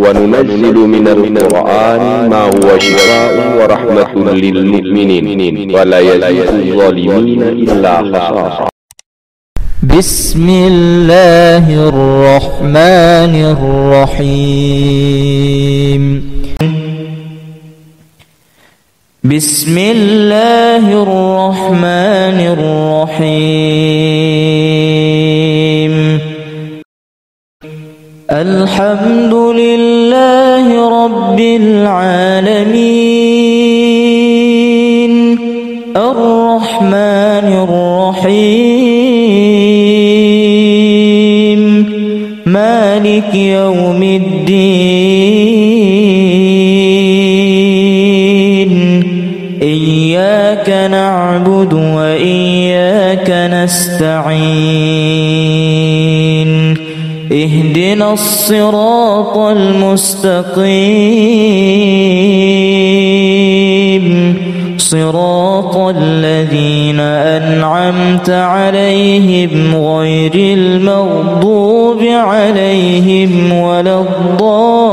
وننزل من القرآن ما هو شفاء ورحمة للمؤمنين ولا يزيد الظالمين إلا خسارا. بسم الله الرحمن الرحيم. بسم الله الرحمن الرحيم. الحمد لله رب العالمين الرحمن الرحيم مالك يوم الدين. إياك نعبد وإياك نستعين. اهدنا الصراط المستقيم صراط الذين أنعمت عليهم غير المغضوب عليهم ولا الضالين.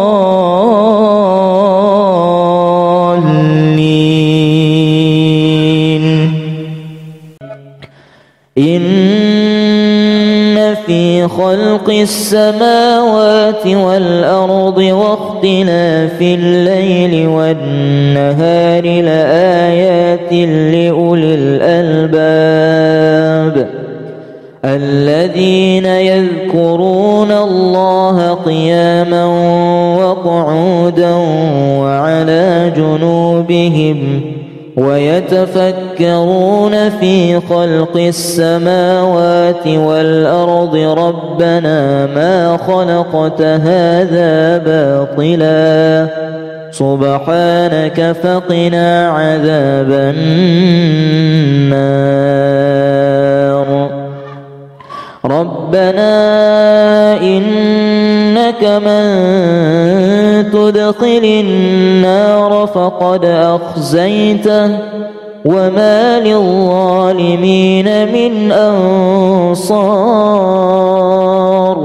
في خلق السماوات والأرض واختلاف الليل والنهار لآيات لأولي الألباب الذين يذكرون الله قياما وقعودا وعلى جنوبهم ويتفكرون في خلق السماوات والأرض ربنا ما خلقت هذا باطلا سبحانك فقنا عذاب النار. ربنا إنك من تدخل النار فقد أخزيته وما للظالمين من أنصار.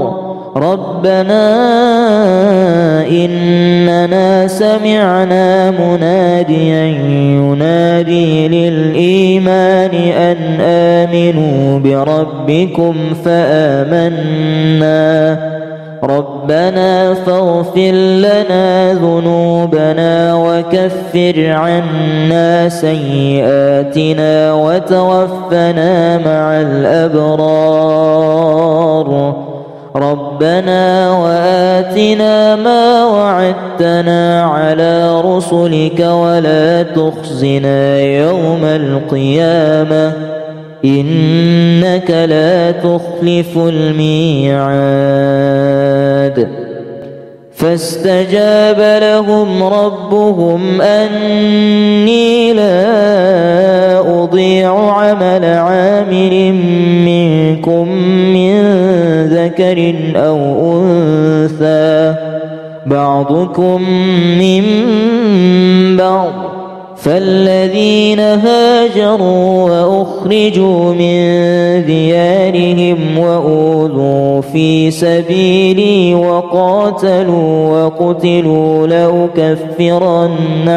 ربنا إننا سمعنا مناديا ينادي للإيمان أن آمنوا بربكم فآمنا. ربنا فاغفر لنا ذنوبنا وكفر عنا سيئاتنا وتوفنا مع الأبرار. ربنا وآتنا ما وعدتنا على رسلك ولا تخزنا يوم القيامة إنك لا تخلف الميعاد. فاستجاب لهم ربهم أني لا أضيع عمل عامل منكم من ذكر أو أنثى بعضكم من بعض. فالذين هاجروا وأخرجوا من ديارهم وأوذوا في سبيلي وقاتلوا وقتلوا لأكفرن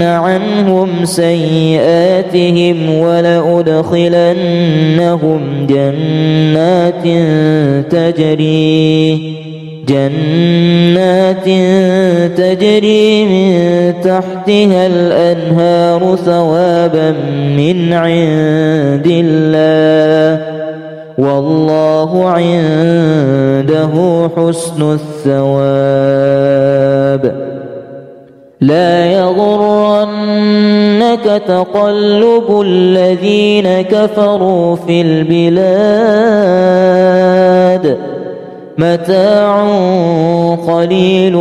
عنهم سيئاتهم ولأدخلنهم جنات تجري من تحتها الأنهار ثوابا من عند الله والله عنده حسن الثواب. لا يغرنك تقلب الذين كفروا في البلاد متاع قليل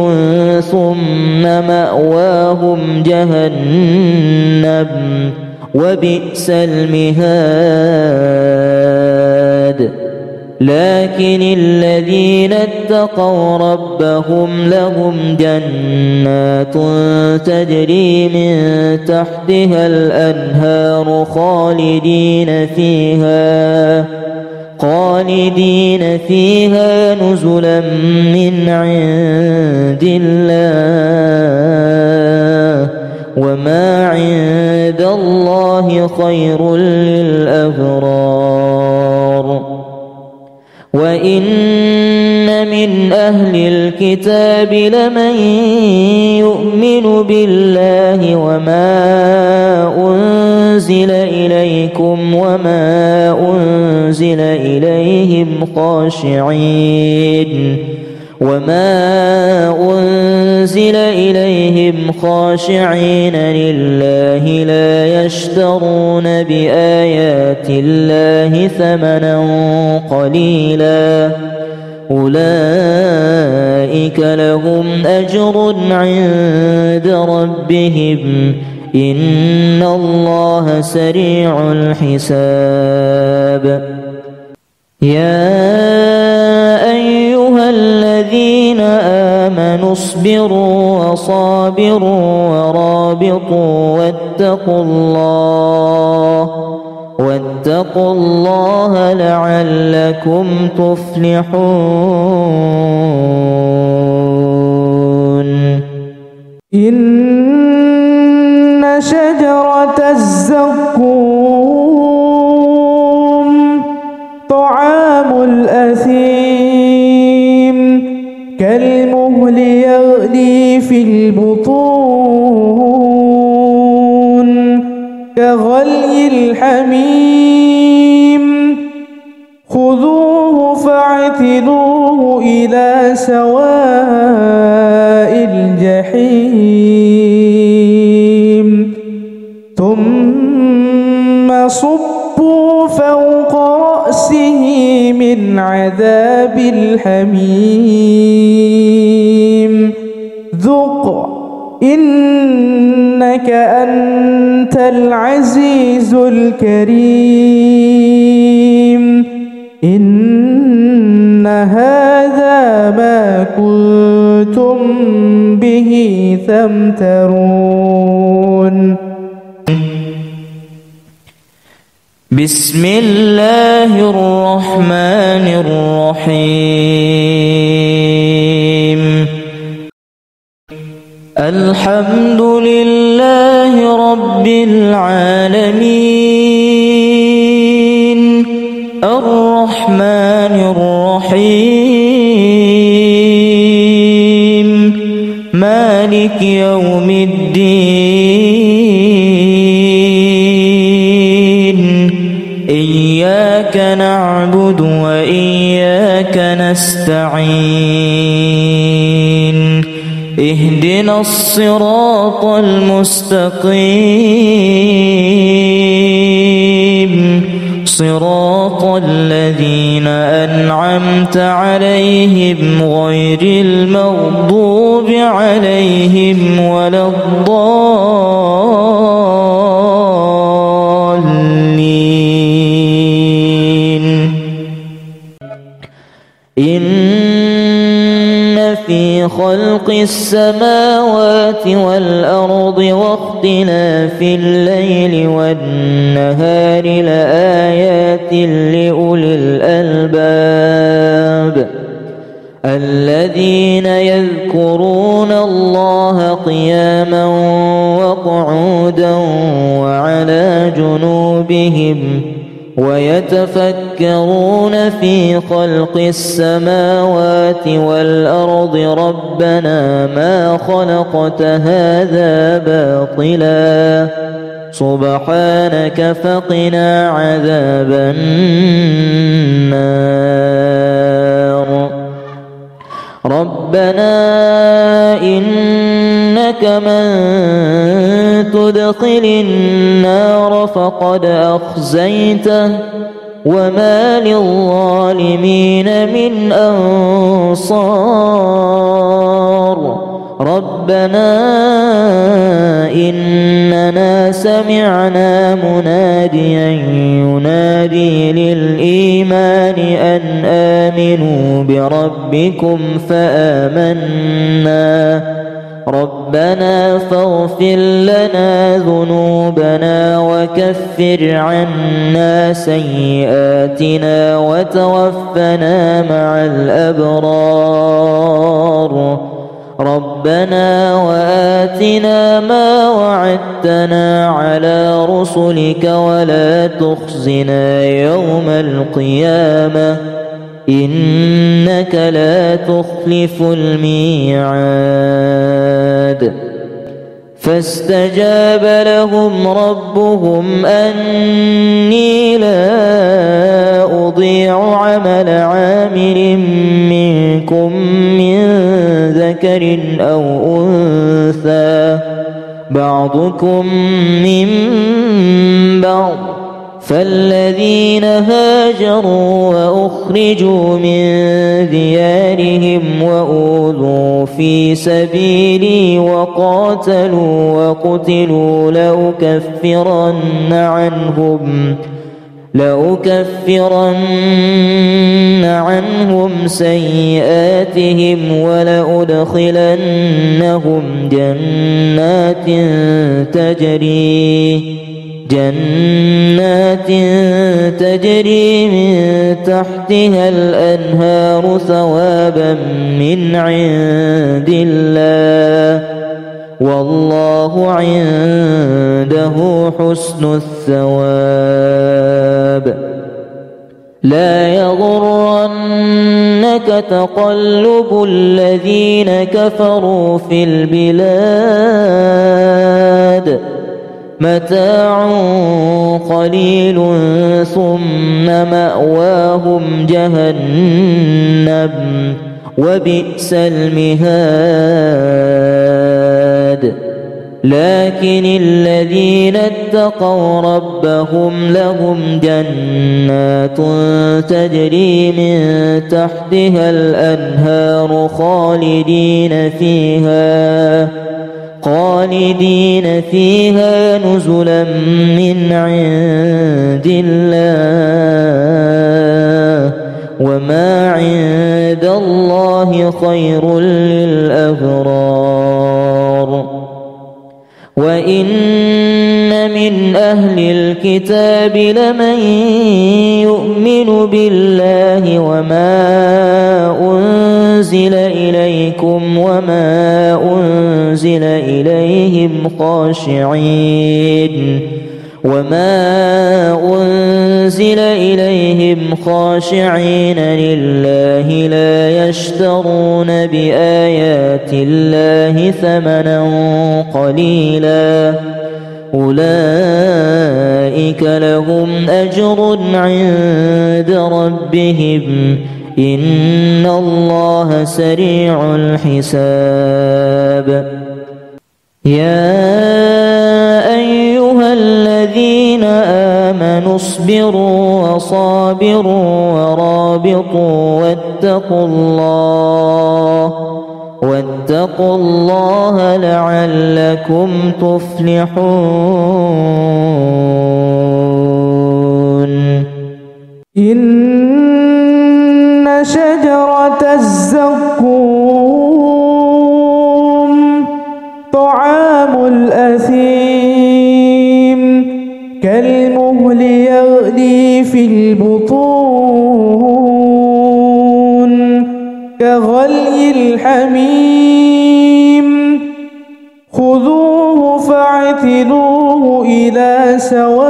ثم مأواهم جهنم وبئس المهاد. لكن الذين اتقوا ربهم لهم جنات تجري من تحتها الأنهار خالدين فيها خالدين فيها نزلا من عند الله وما عند الله خير للأبرار. وإن من أهل الكتاب لمن يؤمن بالله وما أنزل إليكم وما أنزل إليهم خاشعين لله لا يشترون بآيات الله ثمنا قليلا أولئك لهم أجر عند ربهم إن الله سريع الحساب. يا أيها الذين آمنوا اصبروا وصابروا ورابطوا واتقوا الله لعلكم تفلحون. إن شجرة الزقوم طعام الأثيم كالمهل يغلي في البطون كغلي الحميم خذوه فاعتلوه إلى سواء الجحيم ثم صبوا فوق رأسه من عذاب الحميم ذق إنك أنت العزيز الكريم. إن هذا ما كنتم به تمترون. بسم الله الرحمن الرحيم. الحمد لله رب العالمين الرحمن الرحيم مالك يوم الدين إياك نعبد وإياك نستعين اهدنا الصراط المستقيم صراط الذين أنعمت عليهم غير المغضوب عليهم ولا الضالين. إن في خلق السماوات والأرض واختلاف الليل والنهار لآيات لأولي الألباب الذين يذكرون الله قياما وقعودا وعلى جنوبهم ويتفكرون في خلق السماوات والأرض ربنا ما خلقت هذا باطلا سبحانك فقنا عذاب النار. ربنا إنك من تدخل النار فقد أخزيته وما للظالمين من أنصار. ربنا إننا سمعنا مناديا ينادي للإيمان أن آمنوا بربكم ربنا فاغفر لنا ذنوبنا وكفر عنا سيئاتنا وتوفنا مع الأبرار ربنا وآتنا ما وعدتنا على رسلك ولا تخزنا يوم القيامة إنك لا تخلف الميعاد فاستجاب لهم ربهم أني لا أضيع عمل عامل منكم من ذكر أو أنثى بعضكم من بعض فالذين هاجروا وأخرجوا من ديارهم وأوذوا في سبيلي وقاتلوا وقتلوا لأكفرن عنهم سيئاتهم ولأدخلنهم جنات تجري من تحتها الأنهار ثوابا من عند الله والله عنده حسن الثواب لا يغرنك تقلب الذين كفروا في البلاد متاع قليل ثم مأواهم جهنم وبئس المهاد لكن الذين اتقوا ربهم لهم جنات تجري من تحتها الأنهار خالدين فيها نزلا من عند الله وما عند الله خير للأبرار وإن من أهل الكتاب لمن يؤمن بالله وما أنزل إليكم وما أنزل إليهم خاشعين لله لا يشترون بآيات الله ثمنا قليلا أولئك لهم أجر عند ربهم إن الله سريع الحساب يا أيها الذين آمنوا اصبروا وصابروا ورابطوا واتقوا الله لعلكم تفلحون إن شجرة الزقوم طعام الأثيم كالمهل يغلي في البطون كغلي الحميم خذوه فاعتلوه إلى سواء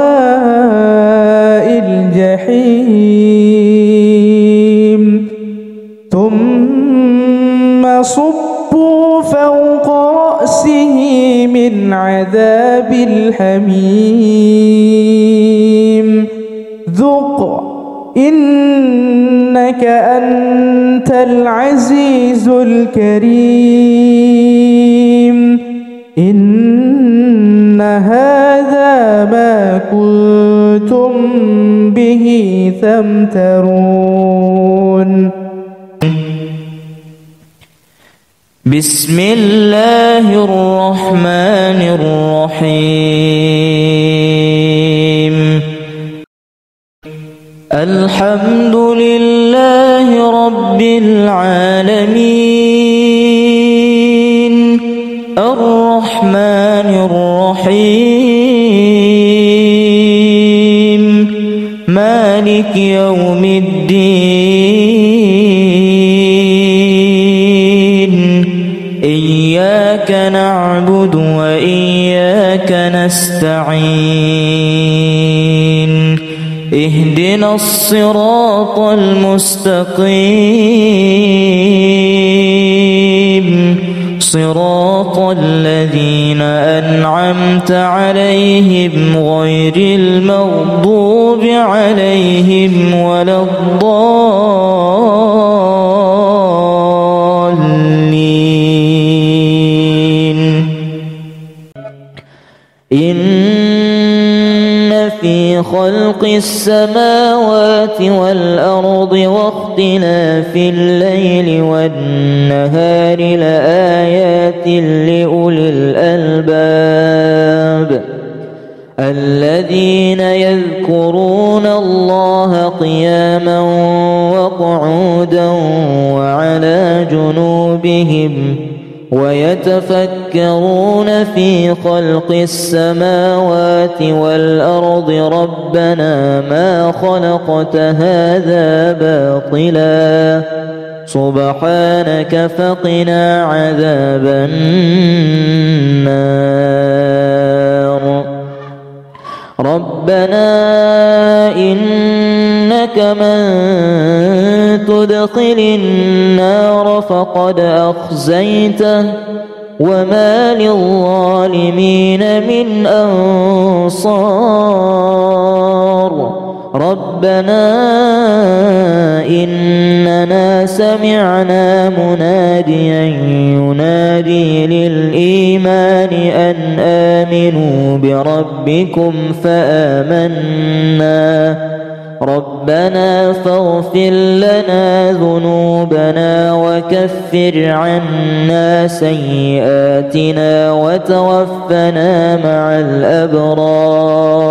الجحيم ثم صبوا فوق رأسه من عذاب الحميم ذق إنك أنت العزيز الكريم إن هذا ما كنتم به تمترون بسم الله الرحمن الرحيم الحمد لله رب العالمين مالك يوم الدين إياك نعبد وإياك نستعين اهدنا الصراط المستقيم صراط الذين أنعمت عليهم غير المغضوب عليهم ولا الضالين. إن في خلق السماوات والأرض واختلاف الليل والنهار لآيات لأولي الألباب الذين يذكرون الله قياما وقعودا وعلى جنوبهم ويتفكرون في خلق السماوات والأرض ربنا ما خلقت هذا باطلا سبحانك فقنا عذاب النار. ربنا إنك من تدخل النار فقد أخزيته وما للظالمين من أنصار. ربنا إننا سمعنا مناديا ينادي للإيمان أن آمنوا بربكم فآمنا ربنا فاغفر لنا ذنوبنا وكفر عنا سيئاتنا وتوفنا مع الأبرار.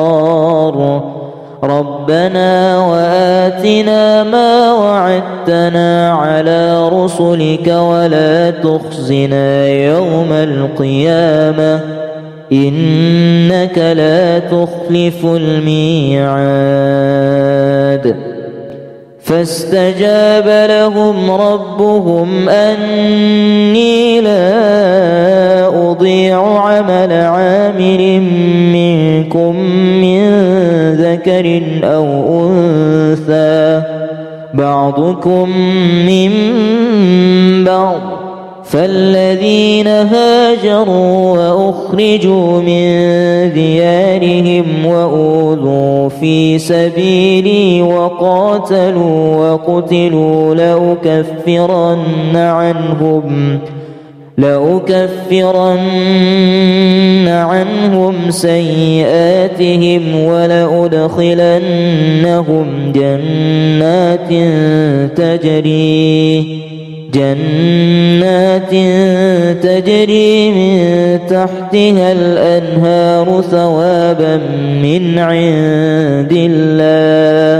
ربنا وآتنا ما وعدتنا على رسلك ولا تخزنا يوم القيامة إنك لا تخلف الميعاد. فاستجاب لهم ربهم أني لا أضيع عمل عامل منكم من ذكر أو أنثى بعضكم من بعض فالذين هاجروا وأخرجوا من ديارهم وأوذوا في سبيلي وقاتلوا وقتلوا لأكفرن عنهم سيئاتهم ولأدخلنهم جنات تجري من تحتها الأنهار ثوابا من عند الله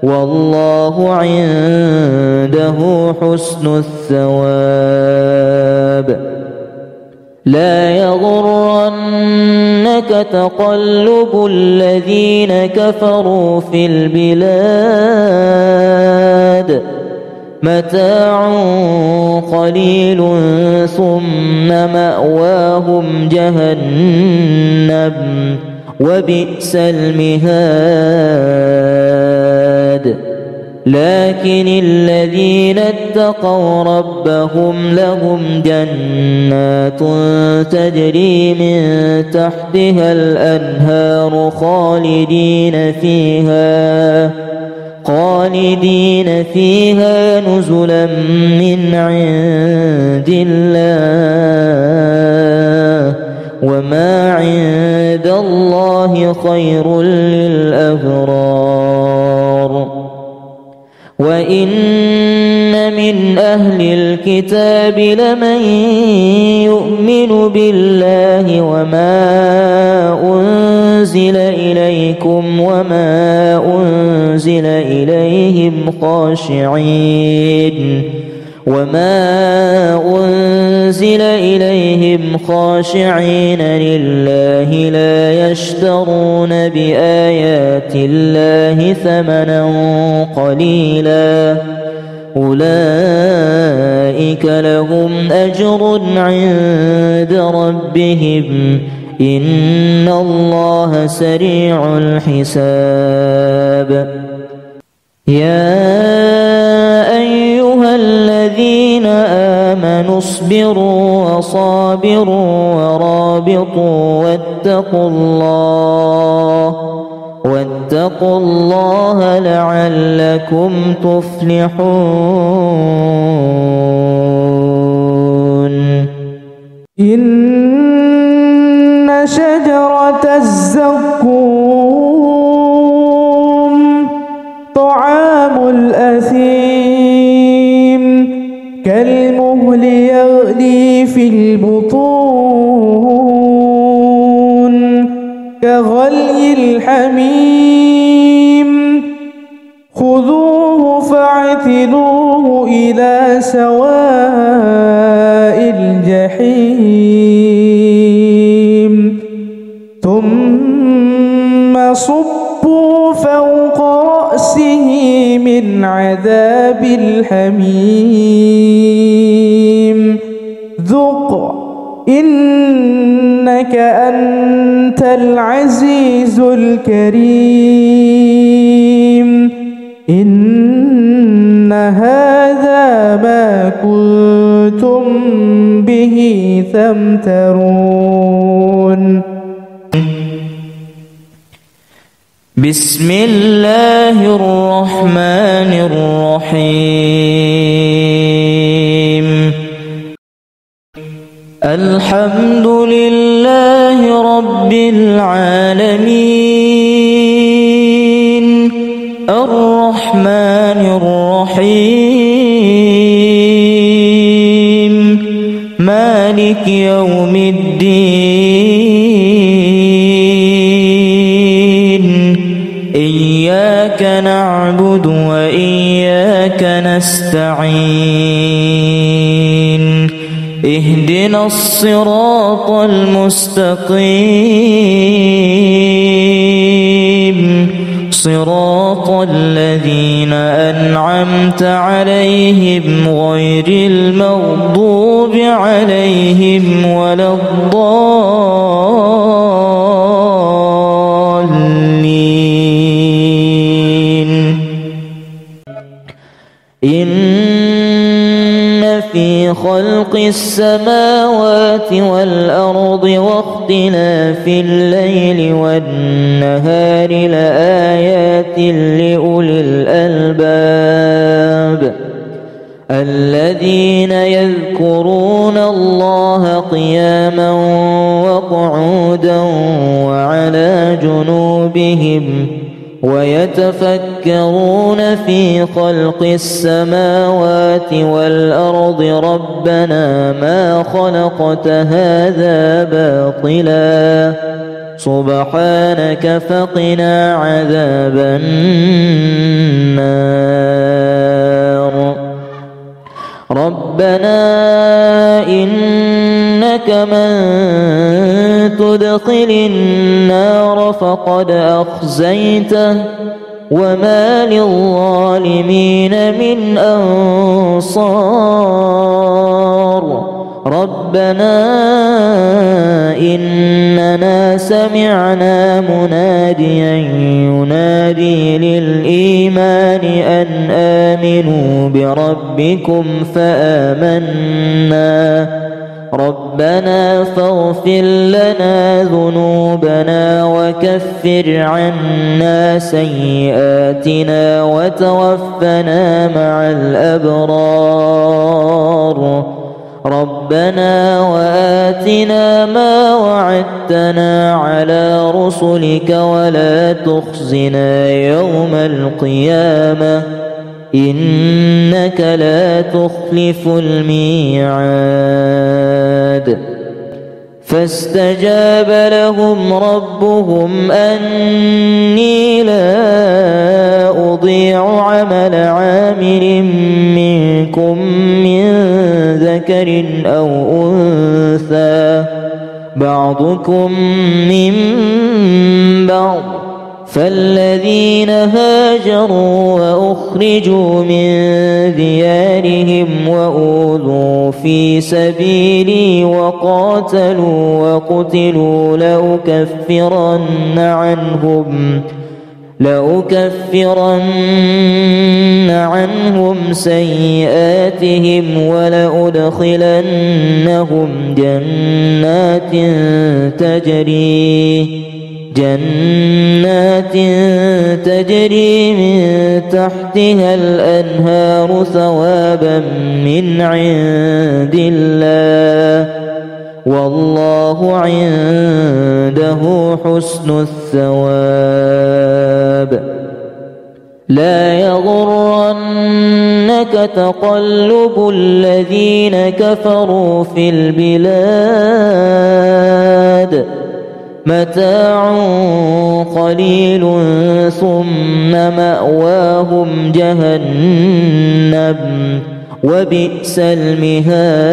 والله عنده حسن الثواب. لا يغرنك تقلب الذين كفروا في البلاد متاع قليل ثم مأواهم جهنم وبئس المهاد. لكن الذين اتقوا ربهم لهم جنات تجري من تحتها الأنهار خالدين فيها نزلا من عند الله وما عند الله خير للأبرار. وإن من أهل الكتاب لمن يؤمن بالله وما أنزل إليكم وما أنزل إليهم وما أنزل إليهم خاشعين لله لا يشترون بآيات الله ثمنا قليلا أولئك لهم أجر عند ربهم إن الله سريع الحساب يا أيها الذين آمنوا اصبروا وصابروا ورابطوا واتقوا الله لعلكم تفلحون إن شجرة الزقوم طعام الأثيم كالمهل يغلي في البطون كغلي الحميم خذوه فاعتلوه إلى سواء الجحيم ثم صبوا فوق رأسه من عذاب الحميم ذق إنك أنت العزيز الكريم إن هذا ما كنتم به تمترون بسم الله الرحمن الرحيم الحمد لله رب العالمين الرحمن الرحيم مالك يوم الدين إياك نعبد وإياك نستعين اهدنا الصراط المستقيم صراط الذين أنعمت عليهم غير المغضوب عليهم ولا الضالين إن في خلق السماوات والأرض واختلاف الليل والنهار لآيات لأولي الألباب الذين يذكرون الله قياما وقعودا وعلى جنوبهم ويتفكرون في خلق السماوات والأرض ربنا ما خلقت هذا باطلا سبحانك فقنا عذاب النار ربنا إنك من تدخل النار فقد أخزيته وما للظالمين من أنصار ربنا إننا سمعنا مناديا ينادي للإيمان أن آمنوا بربكم فآمنا ربنا فاغفر لنا ذنوبنا وكفر عنا سيئاتنا وتوفنا مع الأبرار ربنا وآتنا ما وعدتنا على رسلك ولا تخزنا يوم القيامة إنك لا تخلف الميعاد فاستجاب لهم ربهم أني لا أضيع عمل عامل منكم من ذكر أو أنثى بعضكم من بعض فالذين هاجروا وأخرجوا من ديارهم وأوذوا في سبيلي وقاتلوا وقتلوا لأكفرن عنهم سيئاتهم ولأدخلنهم جنات تجري من تحتها الأنهار ثوابا من عند الله والله عنده حسن الثواب. لا يغرنك تقلب الذين كفروا في البلاد متاع قليل ثم مأواهم جهنم وبئس المهاد.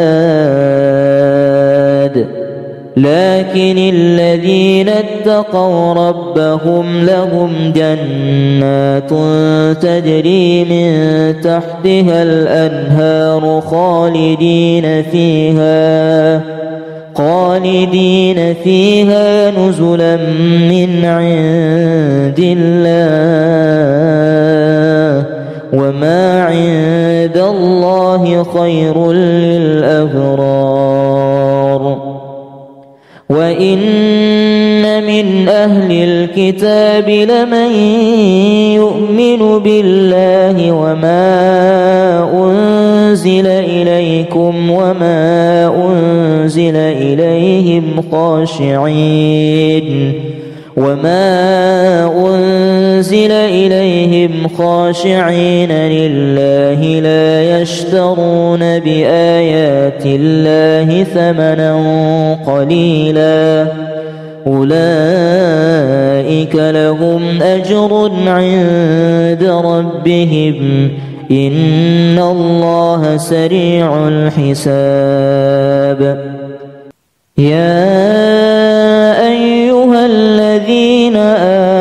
لكن الذين اتقوا ربهم لهم جنات تجري من تحتها الأنهار خالدين فيها نزلا من عند الله وما عند الله خير للأبرار. وإن من أهل الكتاب لمن يؤمن بالله وما أنزل إليكم وما أنزل إليهم خاشعين لله لا يشترون بآيات الله ثمنا قليلا أولئك لهم أجر عند ربهم إن الله سريع الحساب. يا أيها الذين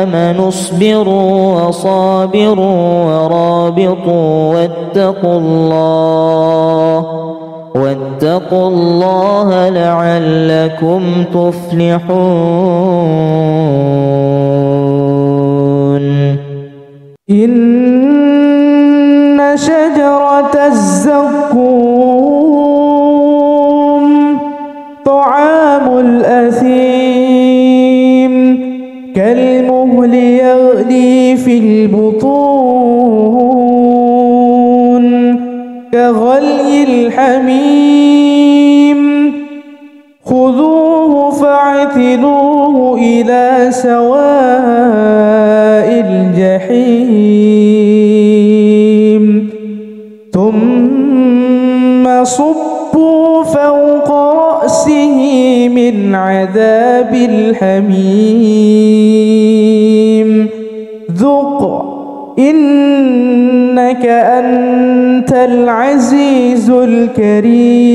آمنوا اصبروا وصابروا ورابطوا واتقوا الله لعلكم تفلحون. إن شجرة الزقوم طعام الأثيم كالمهل يغلي في البطون كغلي الحميم خذوه فاعتلوه إلى سواء الجحيم ثم صبوا فوق رأسه من عذاب الحميم ذق إنك أنت العزيز الكريم.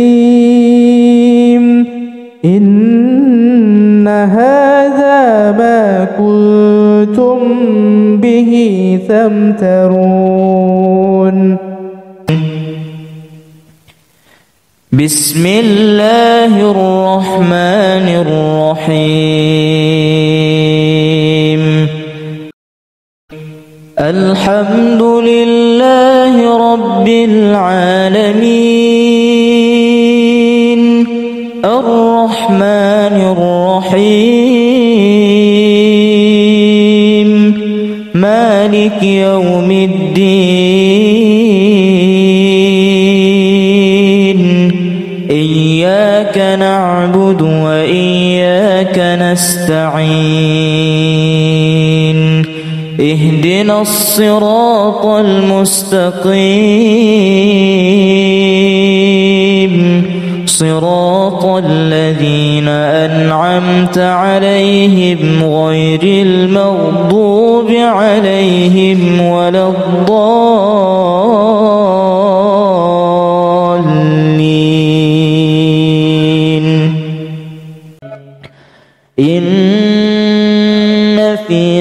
إن هذا ما كنتم به تمترون. بسم الله الرحمن الرحيم. الحمد لله رب العالمين الرحمن الرحيم مالك يوم الدين إياك نعبد وإياك نستعين اهدنا الصراط المستقيم صراط الذين أنعمت عليهم غير المغضوب عليهم ولا الضالين.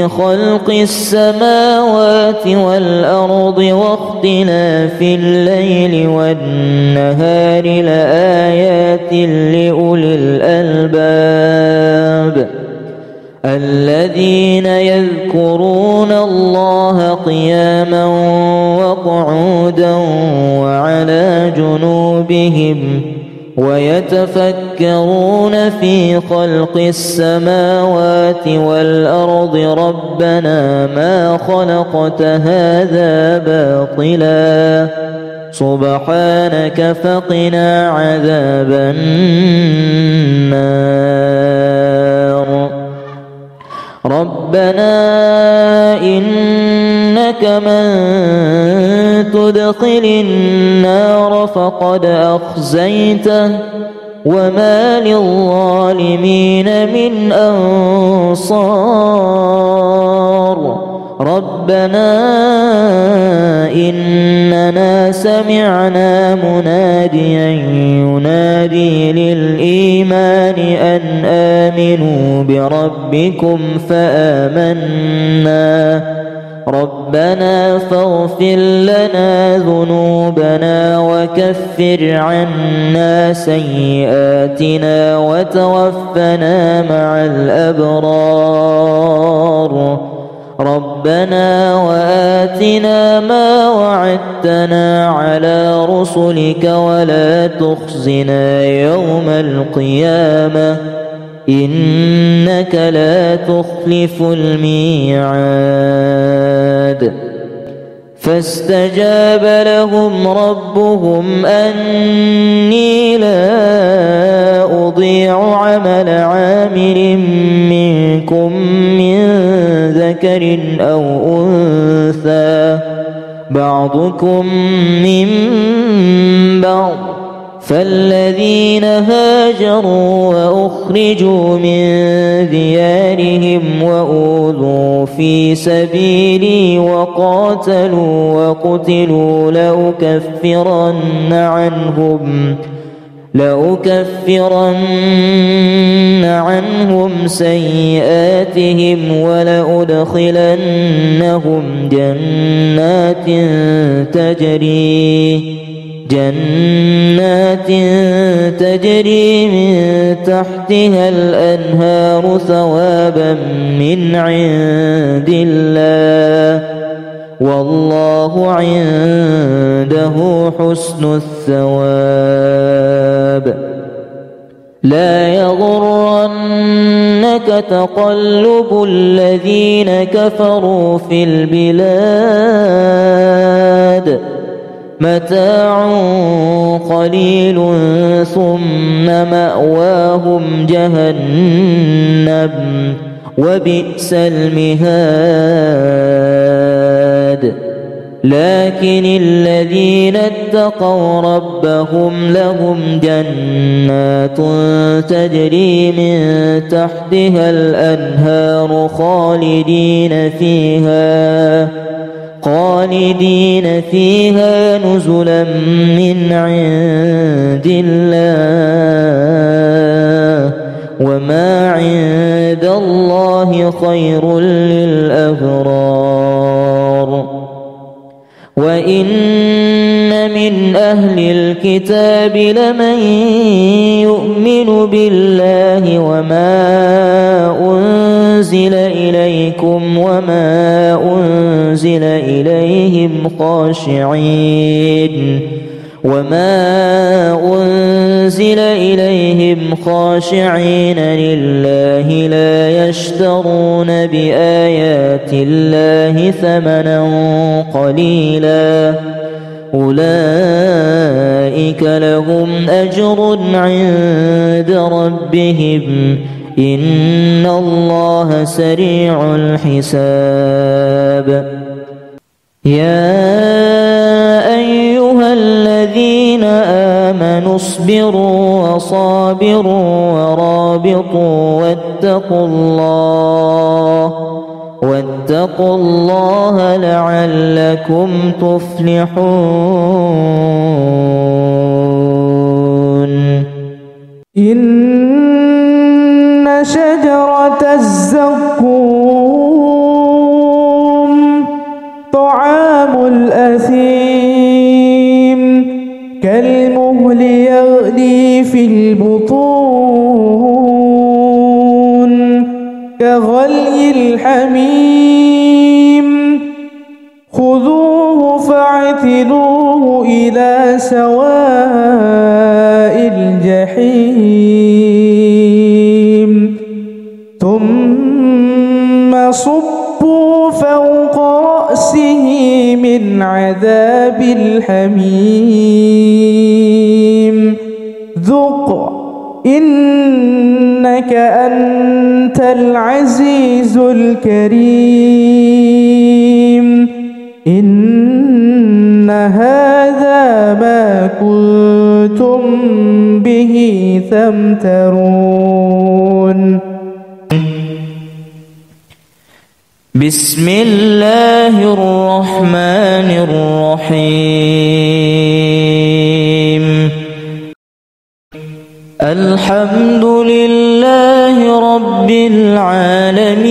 في خلق السماوات والأرض واختلاف الليل والنهار لآيات لأولي الألباب الذين يذكرون الله قياما وقعودا وعلى جنوبهم ويتفكرون في خلق السماوات والأرض ربنا ما خلقت هذا باطلا سبحانك فقنا عذاب النار ربنا إنك من تدخل النار فقد أخزيته وما للظالمين من أنصار ربنا إننا سمعنا مناديا ينادي للإيمان أن آمنوا بربكم فآمنا ربنا فاغفر لنا ذنوبنا وكفر عنا سيئاتنا وتوفنا مع الأبرار ربنا وآتنا ما وعدتنا على رسلك ولا تخزنا يوم القيامة إنك لا تخلف الميعاد فاستجاب لهم ربهم أني لا أضيع عمل عامل منكم من ذكر أو أنثى بعضكم من بعض فالذين هاجروا وأخرجوا من ديارهم وأوذوا في سبيلي وقاتلوا وقتلوا لأكفرن عنهم سيئاتهم ولأدخلنهم جنات تجري من تحتها الأنهار ثوابا من عند الله والله عنده حسن الثواب لا يغرنك تقلب الذين كفروا في البلاد متاع قليل ثم مأواهم جهنم وبئس المهاد لكن الذين اتقوا ربهم لهم جنات تجري من تحتها الأنهار خالدين فيها نزلا من عند الله وما عند الله خير للأبرار وإن من أهل الكتاب لمن يؤمن بالله وما أنزل إليكم وما أنزل إليهم خاشعين لله لا يشترون بآيات الله ثمنا قليلا أولئك لهم أجر عند ربهم إن الله سريع الحساب يا أيها الذين آمنوا اصبروا وصابروا ورابطوا واتقوا الله لعلكم تفلحون إن شجرة الزقوم المهل يغلي في البطون كغلي الحميم خذوه فاعتلوه إلى سواء الجحيم ثم صبوا فوق رأسه من عذاب الحميم ذق إنك أنت العزيز الكريم إن هذا ما كنتم به تمترون. بسم الله الرحمن الرحيم. الحمد لله رب العالمين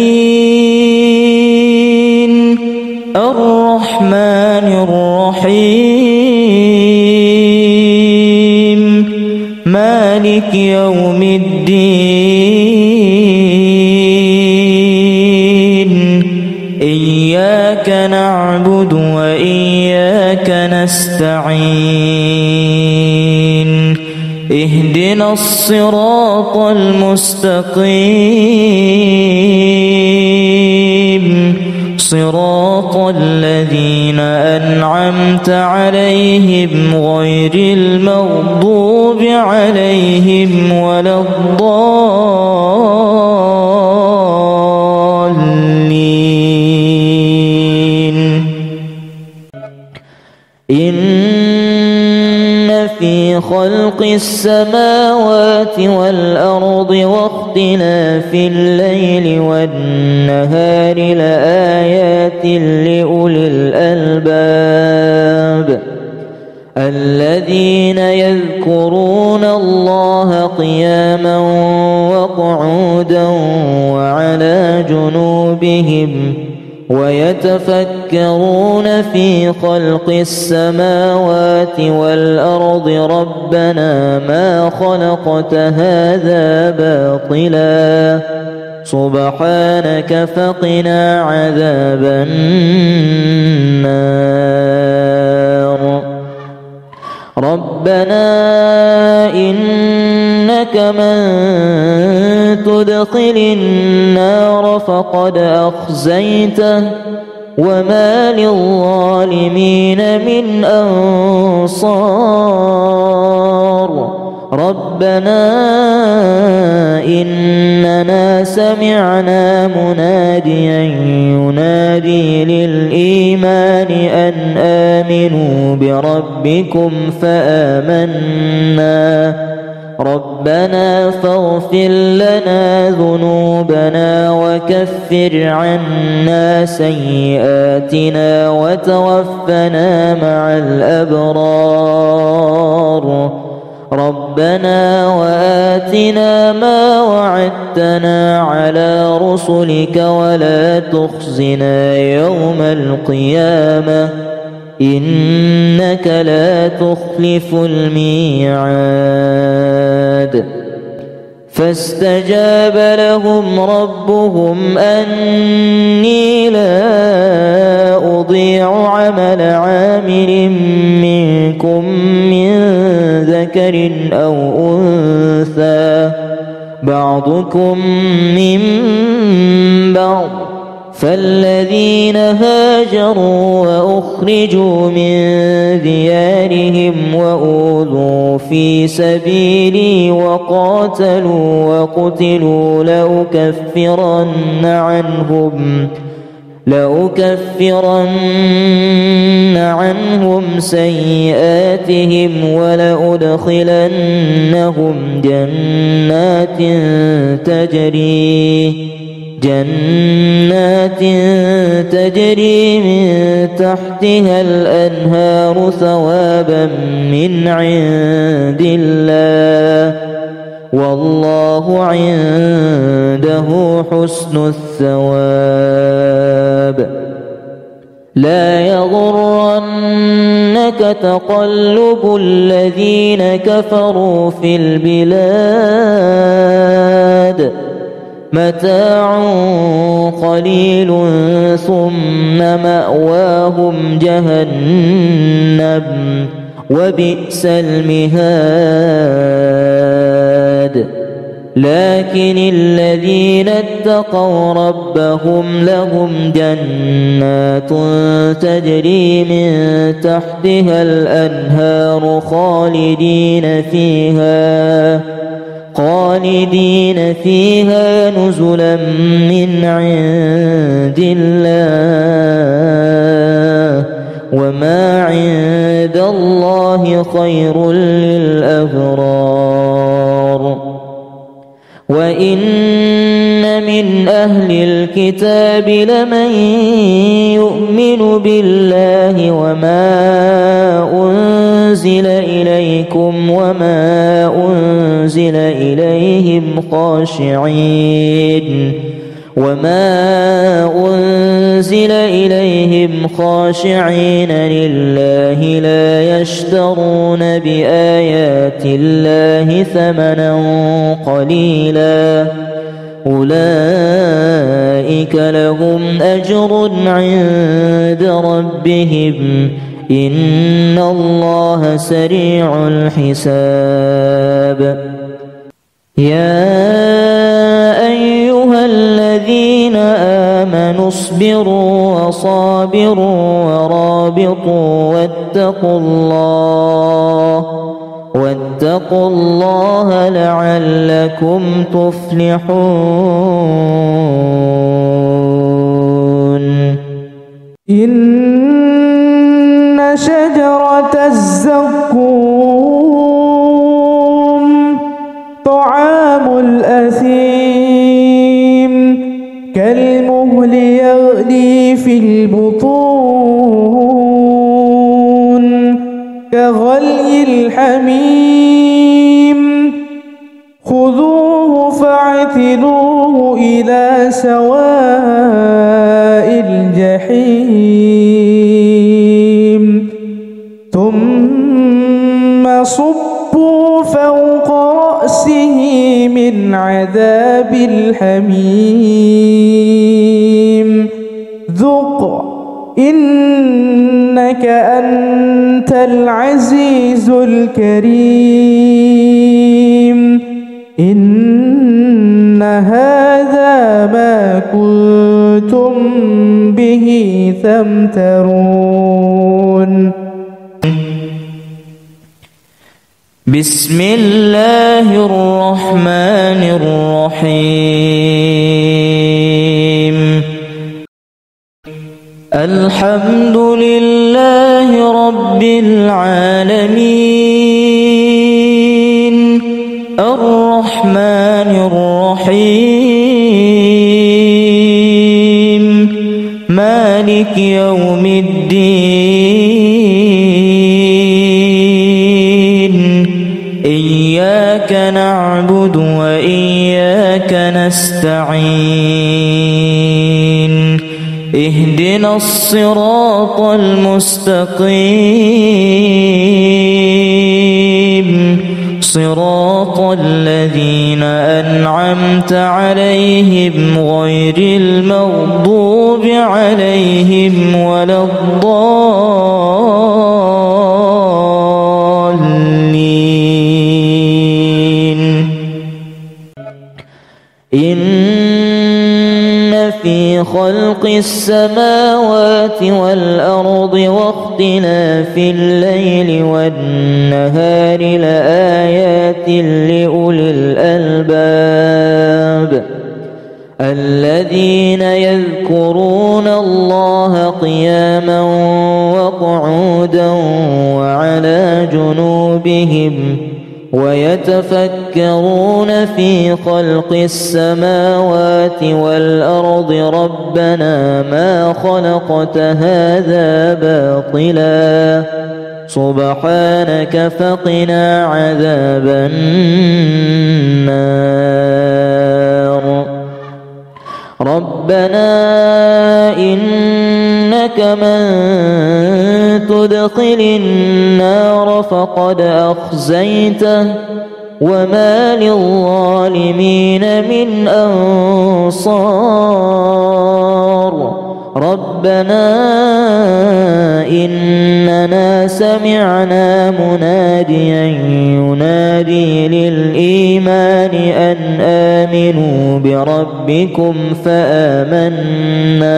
الرحمن الرحيم مالك يوم الدين إياك نعبد وإياك نستعين اهدنا الصراط المستقيم صراط الذين أنعمت عليهم غير المغضوب عليهم ولا الضالين. إن في خلق السماوات والأرض واختلاف الليل والنهار لآيات لأولي الألباب الذين يذكرون الله قياما وقعودا وعلى جنوبهم ويتفكرون في خلق السماوات والأرض ربنا ما خلقت هذا باطلا سبحانك فقنا عذاب النار. ربنا إنك من تدخل النار فقد أخزيته وما للظالمين من أنصار. ربنا إننا سمعنا مناديا ينادي للإيمان أن آمنوا بربكم فآمنا ربنا فاغفر لنا ذنوبنا وكفر عنا سيئاتنا وتوفنا مع الأبرار. ربنا وآتنا ما وعدتنا على رسلك ولا تخزنا يوم القيامة إنك لا تخلف الميعاد. فاستجاب لهم ربهم أني لا أضيع عمل عامل منكم من ذكر أو أنثى بعضكم من بعض فالذين هاجروا وأخرجوا من ديارهم وأوذوا في سبيلي وقاتلوا وقتلوا لأكفرن عنهم سيئاتهم ولأدخلنهم جنات تجري من تحتها الأنهار ثوابا من عند الله والله عنده حسن الثواب. لا يغرنك تقلب الذين كفروا في البلاد متاع قليل ثم مأواهم جهنم وبئس المهاد لكن الذين اتقوا ربهم لهم جنات تجري من تحتها الأنهار خالدين فيها نزلا من عند الله وما عند الله خير للأبرار وإن من أهل الكتاب لمن يؤمن بالله وما أنزل إليكم وما أنزل إليهم خاشعين لله لا يشترون بآيات الله ثمنا قليلا أولئك لهم أجر عند ربهم إن الله سريع الحساب يا أيها الذين آمنوا اصبروا وصابروا ورابطوا واتقوا الله لعلكم تفلحون إن شجرة الزقوم طعام الأثيم كالمهل يغلي في البطون كغلي الحميم خذوه فاعتلوه إلى سواء الجحيم ثم صبوا فوق رأسه من عذاب الحميم ذق إنك أنت العزيز الكريم إن هذا ما كنتم به تمترون بسم الله الرحمن الرحيم الحمد لله رب العالمين الرحمن الرحيم مالك يوم الدين إياك نعبد وإياك نستعين اهدنا الصراط المستقيم صراط الذين أنعمت عليهم غير المغضوب عليهم ولا الضالين إن في خلق السماوات والأرض واختلاف الليل والنهار لآيات لأولي الألباب الذين يذكرون الله قياما وقعودا وعلى جنوبهم ويتفكرون في خلق السماوات والأرض ربنا ما خلقت هذا باطلا سبحانك فقنا عذاب النار ربنا إنك من تدخل النار فقد أخزيته وما للظالمين من أنصار ربنا إننا سمعنا مناديا ينادي للإيمان أن آمنوا بربكم فآمنا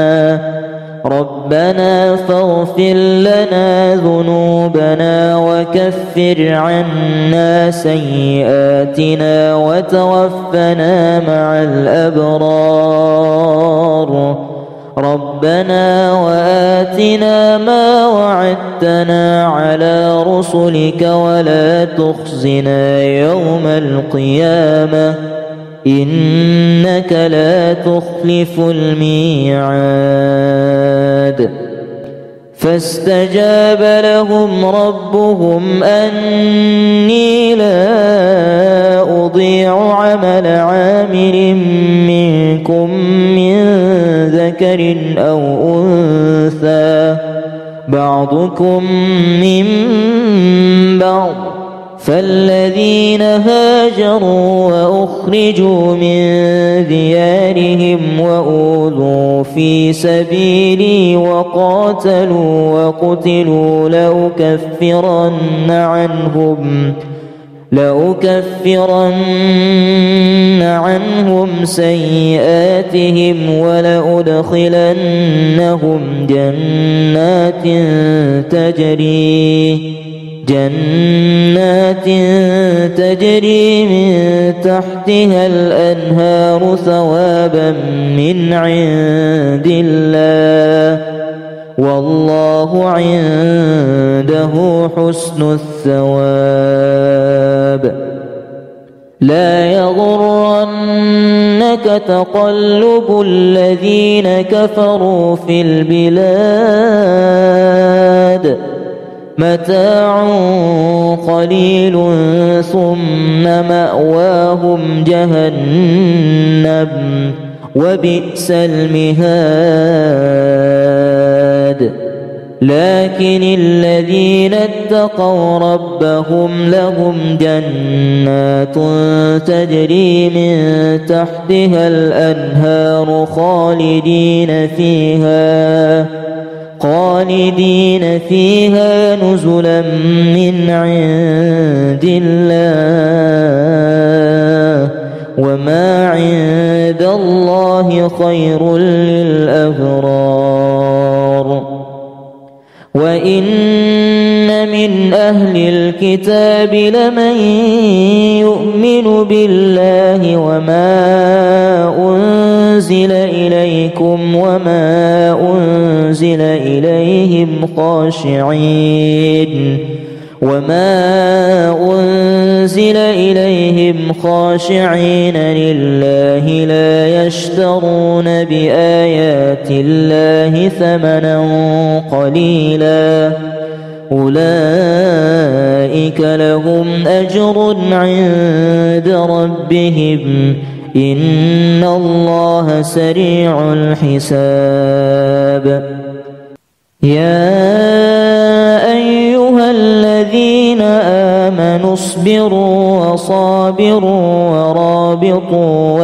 ربنا فاغفر لنا ذنوبنا وكفر عنا سيئاتنا وتوفنا مع الأبرار ربنا وآتنا ما وعدتنا على رسلك ولا تخزنا يوم القيامة إنك لا تخلف الميعاد فاستجاب لهم ربهم أني لا أضيع عمل عامل منكم من ذكر أو أنثى بعضكم من بعض فالذين هاجروا وأخرجوا من ديارهم وأوذوا في سبيلي وقاتلوا وقتلوا لأكفرن عنهم سيئاتهم ولأدخلنهم جنات تجري من تحتها الأنهار ثوابا من عند الله والله عنده حسن الثواب لا يغرنك تقلب الذين كفروا في البلاد متاع قليل ثم مأواهم جهنم وبئس المهاد لكن الذين اتقوا ربهم لهم جنات تجري من تحتها الأنهار خالدين فيها نزلا من عند الله وما عند الله خير للأبرار وإن من أهل الكتاب لمن يؤمن بالله وما أنزل إليكم وما أنزل إليهم خاشعين لله لا يشترون بآيات الله ثمنا قليلا أولئك لهم أجر عند ربهم إن الله سريع الحساب يا أيها الذين آمنوا اصبروا وصابروا ورابطوا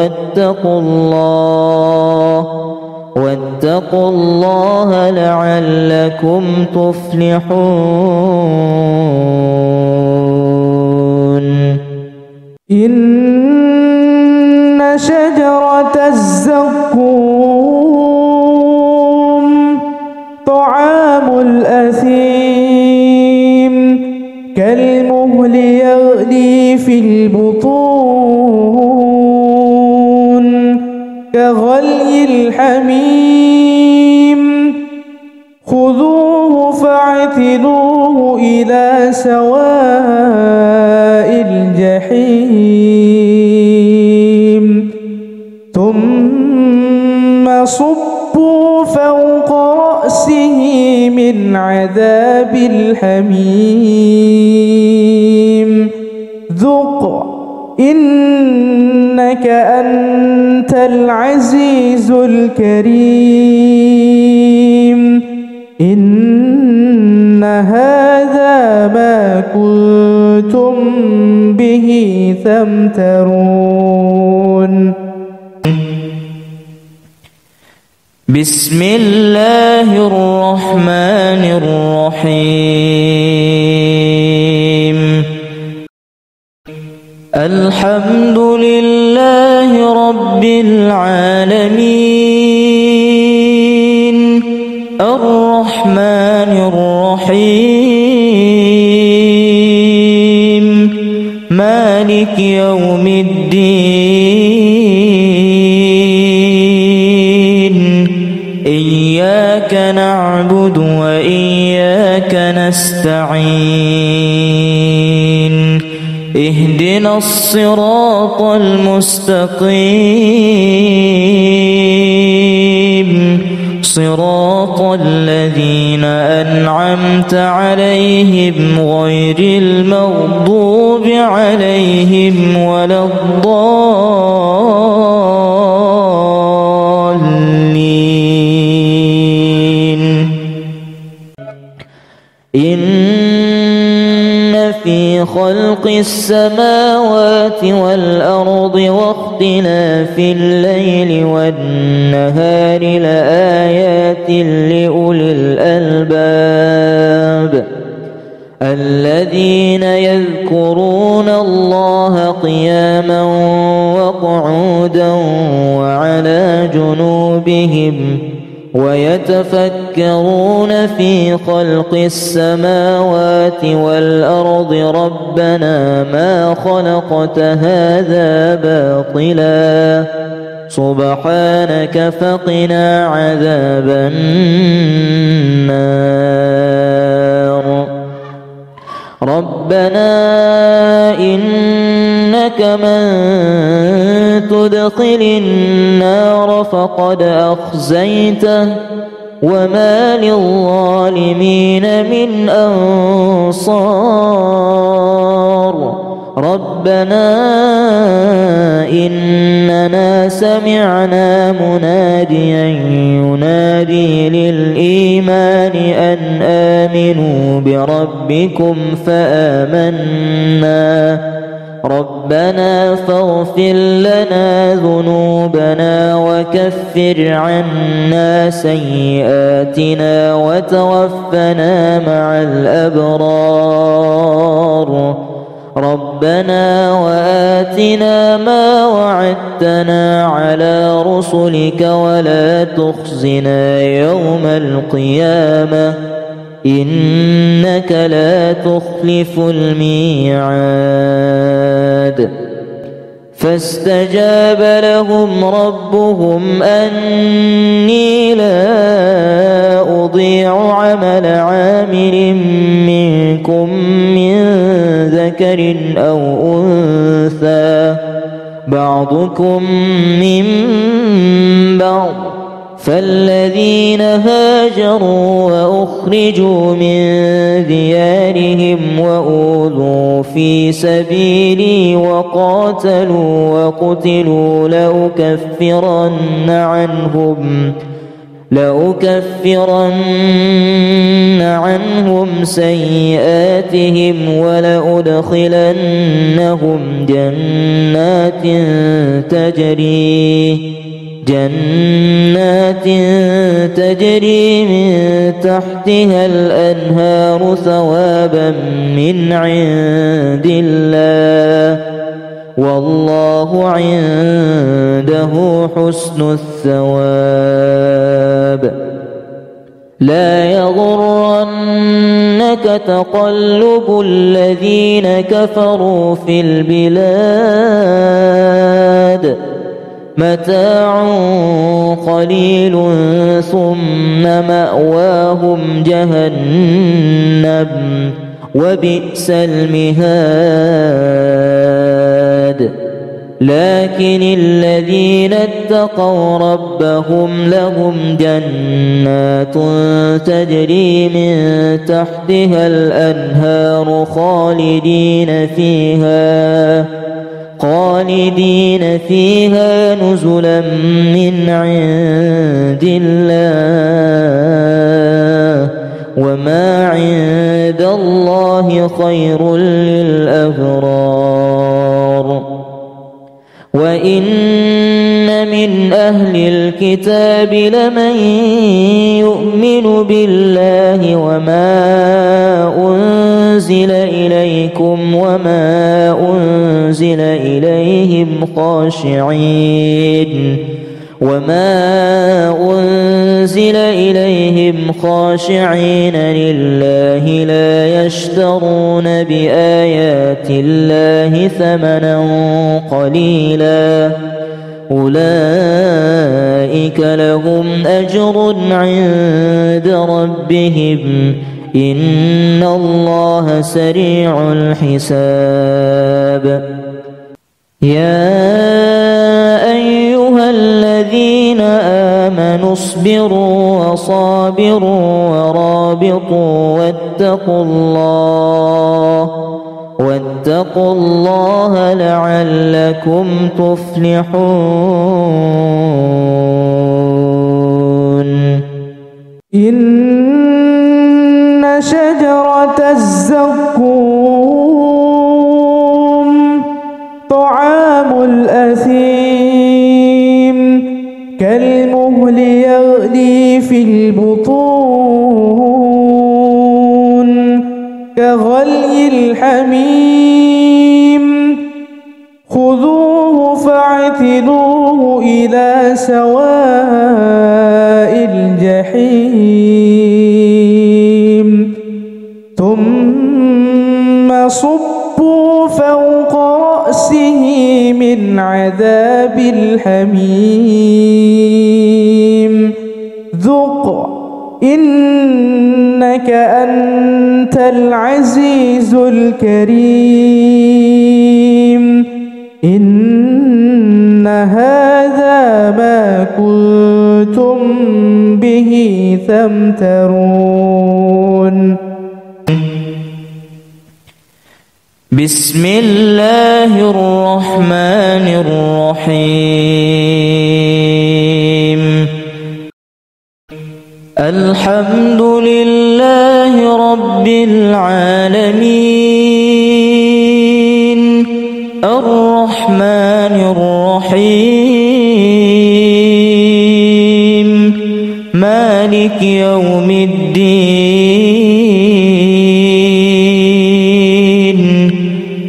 واتقوا الله لعلكم تفلحون إن شجرة الزقوم طعام الأثيم كالمهل يغلي في البطون كغلي الحميم خذوه فاعتلوه إلى سواء الجحيم ثم صبوا فوق رأسه من عذاب الحميم ذق إنك أنت العزيز الكريم إن هذا ما كنتم به تمترون بسم الله الرحمن الرحيم الحمد لله رب العالمين الرحمن الرحيم مالك يوم الدين إياك نعبد وإياك نستعين اهدنا الصراط المستقيم صراط الذين أنعمت عليهم غير المغضوب عليهم ولا الضالين إن في خلق السماوات والأرض واختلاف الليل والنهار لآيات لأولي الألباب الذين يذكرون الله قياما وقعودا وعلى جنوبهم ويتفكرون في خلق السماوات والأرض ربنا ما خلقت هذا باطلا سبحانك فقنا عذاب النار ربنا إنك من تدخل النار فقد أخزيته وما للظالمين من أنصار ربنا إننا سمعنا مناديا ينادي للإيمان أن آمنوا بربكم فآمنا ربنا فاغفر لنا ذنوبنا وكفر عنا سيئاتنا وتوفنا مع الأبرار ربنا وآتنا ما وعدتنا على رسلك ولا تخزنا يوم القيامة إنك لا تخلف الميعاد فاستجاب لهم ربهم أني لا أضيع عمل عامل منكم من ذكر أو أنثى بعضكم من بعض فالذين هاجروا وأخرجوا من ديارهم وأوذوا في سبيلي وقاتلوا وقتلوا لأكفرن عنهم سيئاتهم ولأدخلنهم جنات تجري من تحتها الأنهار ثوابا من عند الله والله عنده حسن الثواب لا يغرنك تقلب الذين كفروا في البلاد متاع قليل ثم مأواهم جهنم وبئس المهاد لكن الذين اتقوا ربهم لهم جنات تجري من تحتها الأنهار خالدين فيها نزلا من عند الله وما عند الله خير للأبرار. وإن من أهل الكتاب لمن يؤمن بالله وما أنزل إليكم وما أنزل إليهم خاشعين لله لا يشترون بآيات الله ثمنا قليلا أولئك لهم أجر عند ربهم إن الله سريع الحساب. يا أيها الذين آمنوا اصبروا وصابروا ورابطوا واتقوا الله لعلكم تفلحون. إن شجرة الزقوم طعام الأثيم كالمهل يغلي في البطون كغلي الحميم خذوه فاعتلوه إلى سواء الجحيم ثم صبوا فوق رأسه من عذاب الحميم ذق إنك أنت العزيز الكريم. إن هذا ما كنتم به تمترون. بسم الله الرحمن الرحيم. الحمد لله رب العالمين الرحمن الرحيم مالك يوم الدين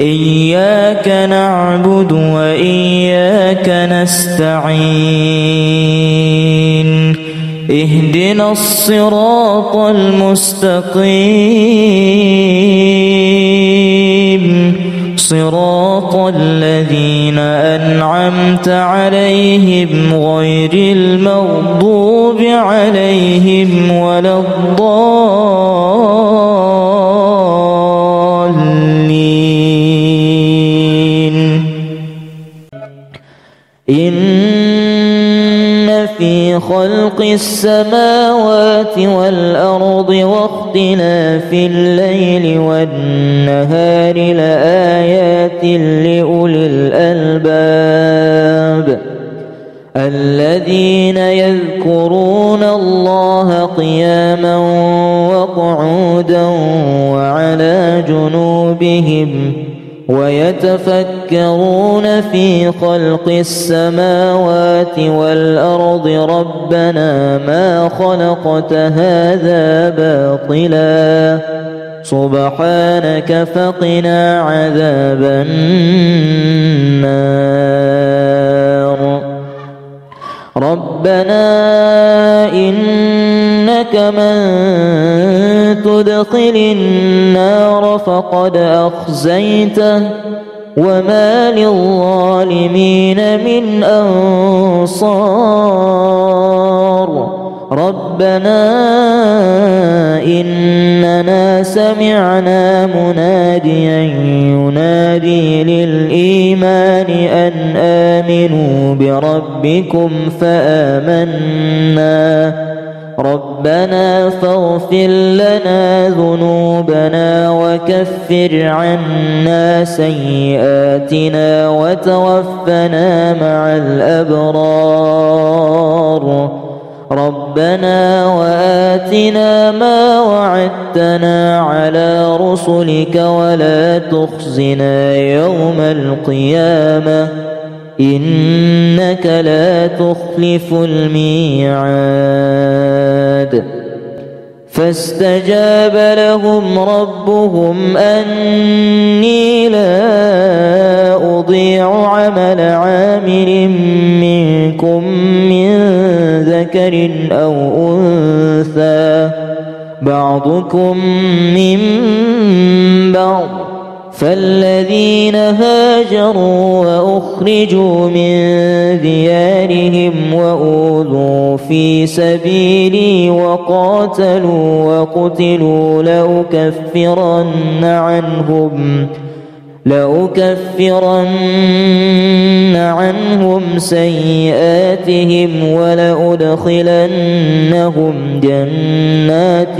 إياك نعبد وإياك نستعين اهدنا الصراط المستقيم صراط الذين أنعمت عليهم غير المغضوب عليهم ولا الضالين. إن في خلق السماوات والأرض واختلاف الليل والنهار لآيات لأولي الألباب الذين يذكرون الله قياما وقعودا وعلى جنوبهم ويتفكرون في خلق السماوات والأرض ربنا ما خلقت هذا باطلا سبحانك فقنا عذاب النار. ربنا إنك من تدخل النار فقد أخزيته وما للظالمين من أنصار. ربنا إننا سمعنا مناديا ينادي للإيمان أن آمنوا بربكم فآمنا ربنا فاغفر لنا ذنوبنا وكفر عنا سيئاتنا وتوفنا مع الأبرار ربنا وآتنا ما وعدتنا على رسلك ولا تخزنا يوم القيامة إنك لا تخلف الميعاد فاستجاب لهم ربهم أني لا أضيع عمل عامل منكم من ذكر أو أنثى بعضكم من بعض فالذين هاجروا وأخرجوا من ديارهم وأوذوا في سبيلي وقاتلوا وقتلوا لأكفرن عنهم سيئاتهم ولأدخلنهم جنات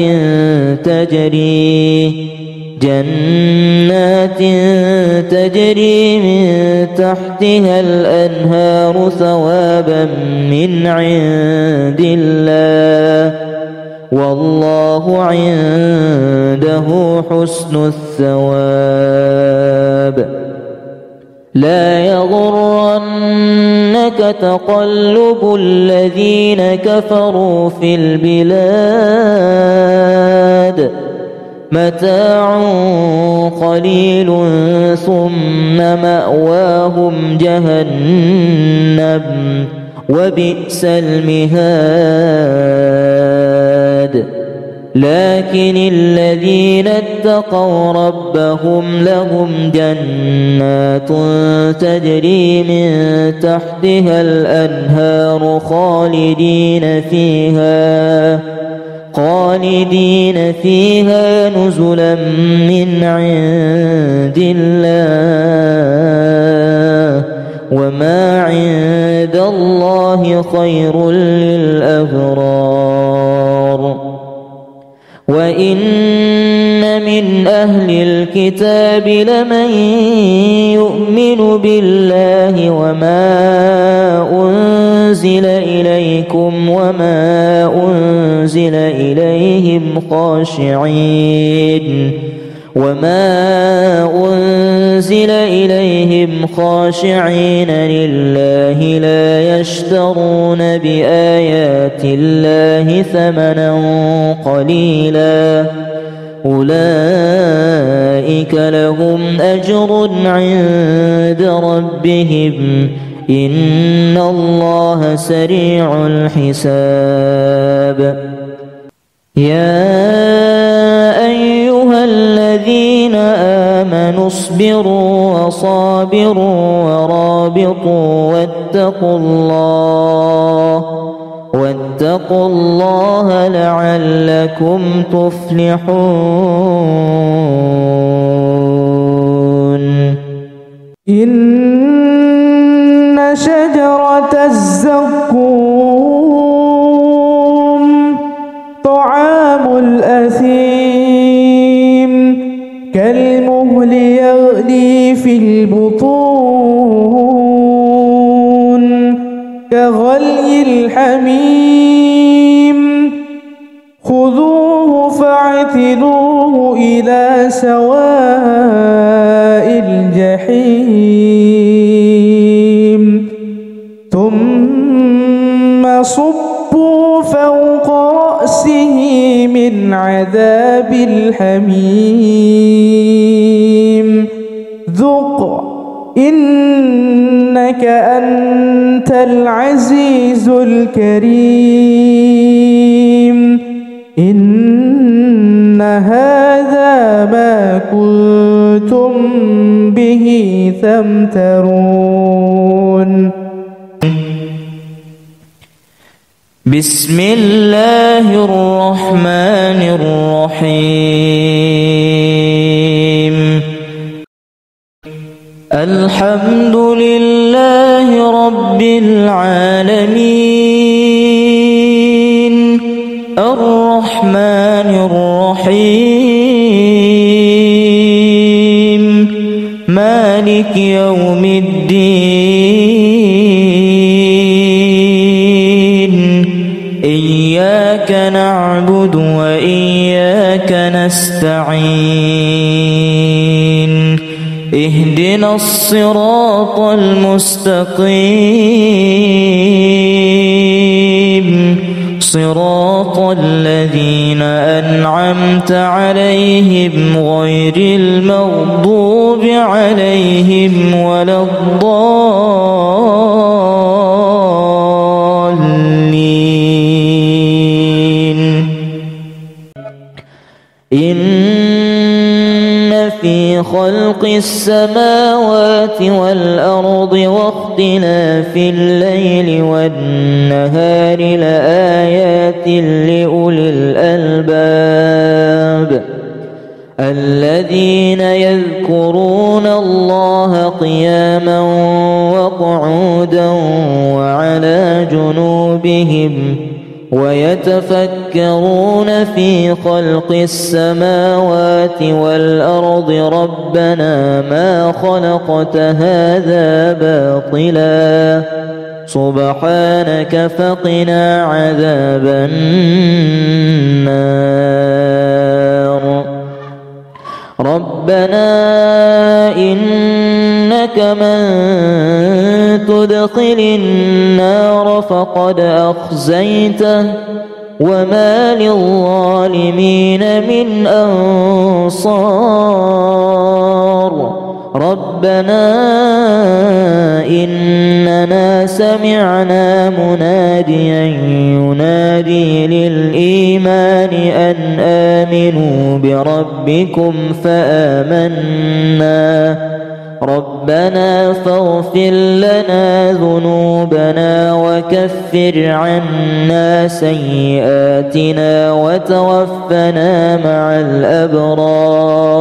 تجري من تحتها الأنهار ثوابا من عند الله والله عنده حسن الثواب لا يغرنك تقلب الذين كفروا في البلاد متاع قليل ثم مأواهم جهنم وبئس المهاد لكن الذين اتقوا ربهم لهم جنات تجري من تحتها الأنهار خالدين فيها نزلا من عند الله وما عند الله خير للأبرار وإن من أهل الكتاب لمن يؤمن بالله وما أنزل إليكم وما أنزل إليهم خاشعين لله لا يشترون بآيات الله ثمنا قليلا أولئك لهم أجر عند ربهم إن الله سريع الحساب يا أيها الذين آمنوا اصبروا وصابروا ورابطوا واتقوا الله لعلكم تفلحون إن شجرة الزقوم طعام الأثيم كالمهل يغلي في البطون كغلي الحميم خذوه فاعتلوه إلى سواء الجحيم ثم صبوا فوق رأسه من عذاب الحميم ذق إنك أنت العزيز الكريم إن هذا ما كنتم به تمترون بسم الله الرحمن الرحيم الحمد لله رب العالمين الرحمن الرحيم مالك يوم الدين إياك نعبد وإياك نستعين اهدنا الصراط المستقيم صراط الذين أنعمت عليهم غير المغضوب عليهم ولا الضالين إن في خلق السماوات والأرض واختلاف الليل والنهار لآيات لأولي الألباب الذين يذكرون الله قياما وقعودا وعلى جنوبهم ويتفكرون في خلق السماوات والأرض ربنا ما خلقت هذا باطلا سبحانك فقنا عذاب النار ربنا إنك من تدخل النار فقد أخزيته وما للظالمين من أنصار ربنا إننا سمعنا مناديا ينادي للإيمان أن آمنوا بربكم فآمنا ربنا فاغفر لنا ذنوبنا وكفر عنا سيئاتنا وتوفنا مع الأبرار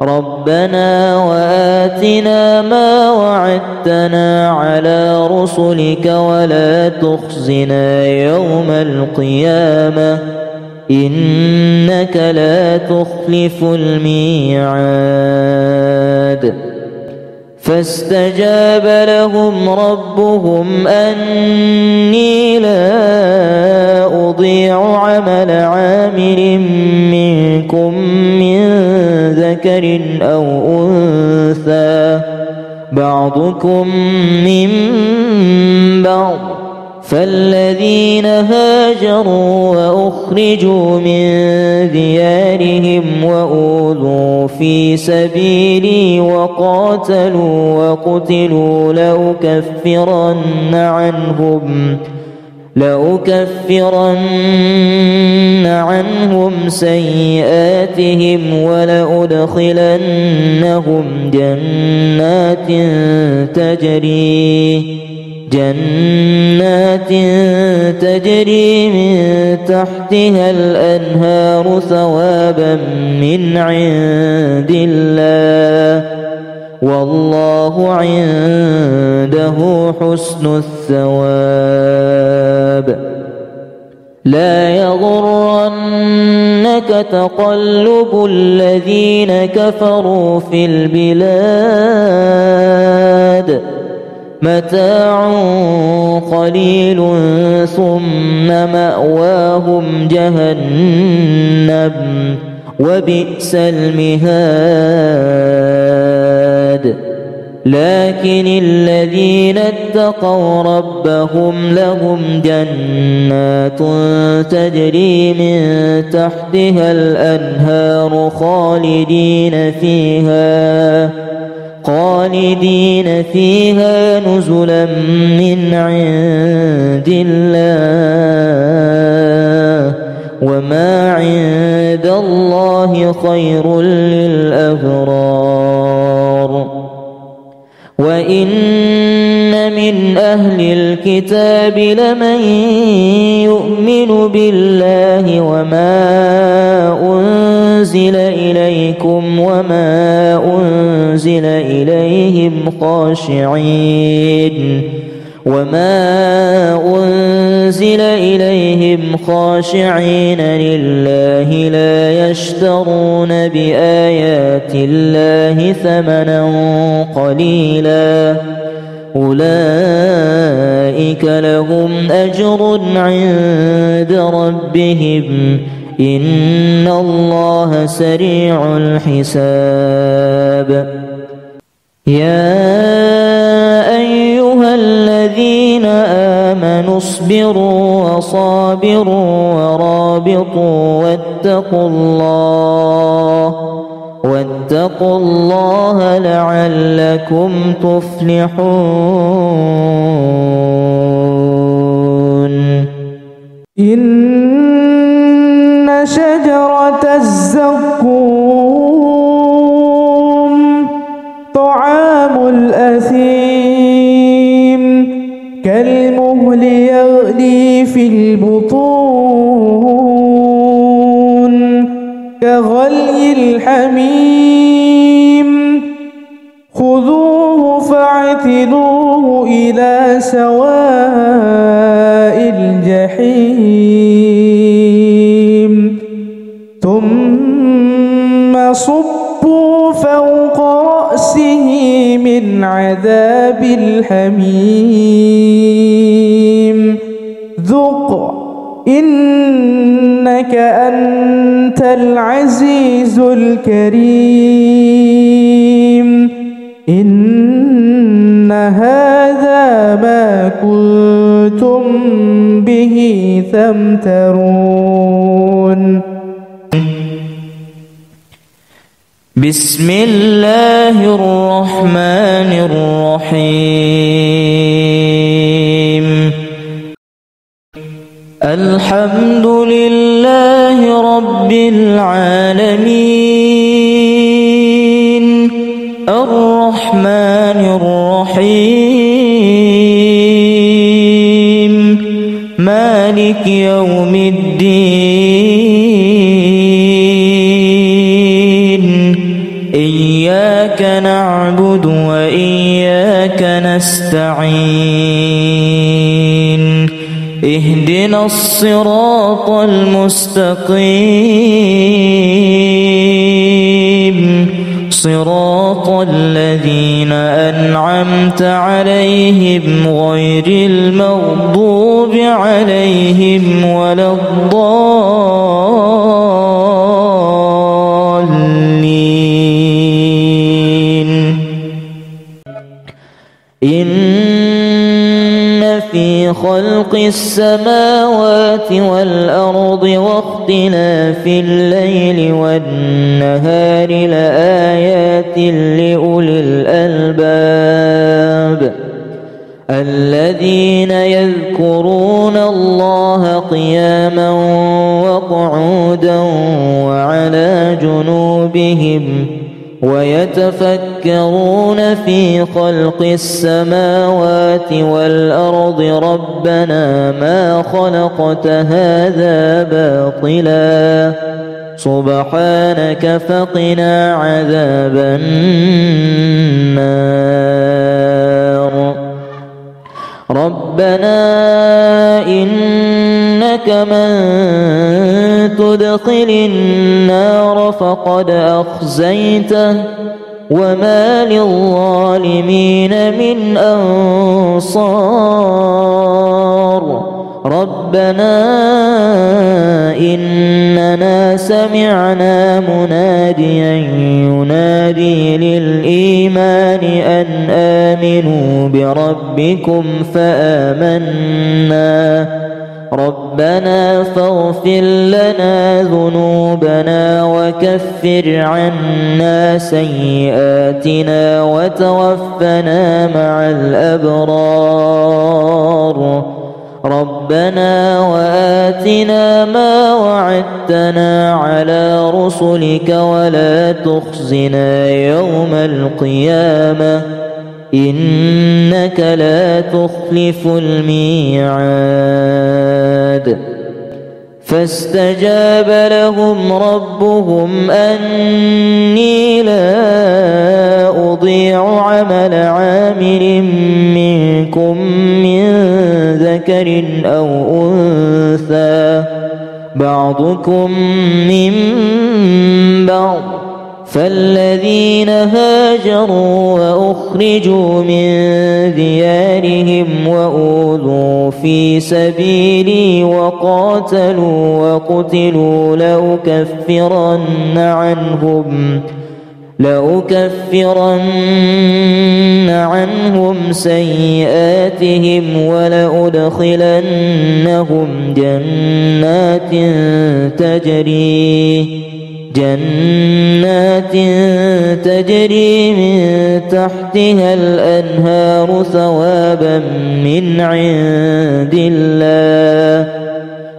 ربنا وآتنا ما وعدتنا على رسلك ولا تخزنا يوم القيامة إنك لا تخلف الميعاد فاستجاب لهم ربهم أني لا أضيع عمل عامل منكم من ذكر أو أنثى بعضكم من بعض فالذين هاجروا وأخرجوا من ديارهم وأوذوا في سبيلي وقاتلوا وقتلوا لأكفرن عنهم سيئاتهم ولأدخلنهم جنات تجري من تحتها الأنهار ثوابا من عند الله والله عنده حسن الثواب لا يغرنك تقلب الذين كفروا في البلاد متاع قليل ثم مأواهم جهنم وبئس المهاد لكن الذين اتقوا ربهم لهم جنات تجري من تحتها الأنهار خالدين فيها نزلا من عند الله وما عند الله خير للأبرار وإن من أهل الكتاب لمن يؤمن بالله وما أنزل إليكم وما أنزل أنزل إليهم خاشعين لله لا يشترون بآيات الله ثمنا قليلا أولئك لهم أجر عند ربهم إن الله سريع الحساب يا أيها الذين آمنوا اصبروا وصابروا ورابطوا واتقوا الله لعلكم تفلحون إن شجرة الزقوم طعام الأثيم كالمهل يغلي في البطون كغلي الحميم خذوه فاعتلوه إلى سواء الجحيم ثم صبوا فوق رأسه من عذاب الحميم ذق إنك أنت العزيز الكريم إن هذا ما كنتم به تمترون بسم الله الرحمن الرحيم الحمد لله رب العالمين الرحمن الرحيم مالك يوم الدين إياك نعبد وإياك نستعين اهدنا الصراط المستقيم صراط الذين أنعمت عليهم غير المغضوب عليهم ولا الضالين إن في خلق السماوات والأرض واختلاف الليل والنهار لآيات لأولي الألباب الذين يذكرون الله قياما وقعودا وعلى جنوبهم ويتفكرون في خلق السماوات والأرض ربنا ما خلقت هذا باطلا سبحانك فقنا عذاب النار ربنا إنك من تدخل النار فقد أخزيته وما للظالمين من أنصار ربنا إننا سمعنا مناديا ينادي للإيمان أن آمنوا بربكم فآمنا ربنا فاغفر لنا ذنوبنا وكفر عنا سيئاتنا وتوفنا مع الأبرار ربنا وآتنا ما وعدتنا على رسلك ولا تخزنا يوم القيامة إنك لا تخلف الميعاد فاستجاب لهم ربهم أني لا أضيع عمل عامل منكم من ذكر أو أنثى بعضكم من بعض فالذين هاجروا وأخرجوا من ديارهم وأوذوا في سبيلي وقاتلوا وقتلوا لأكفرن عنهم سيئاتهم ولأدخلنهم جنات تجري من تحتها الأنهار ثوابا من عند الله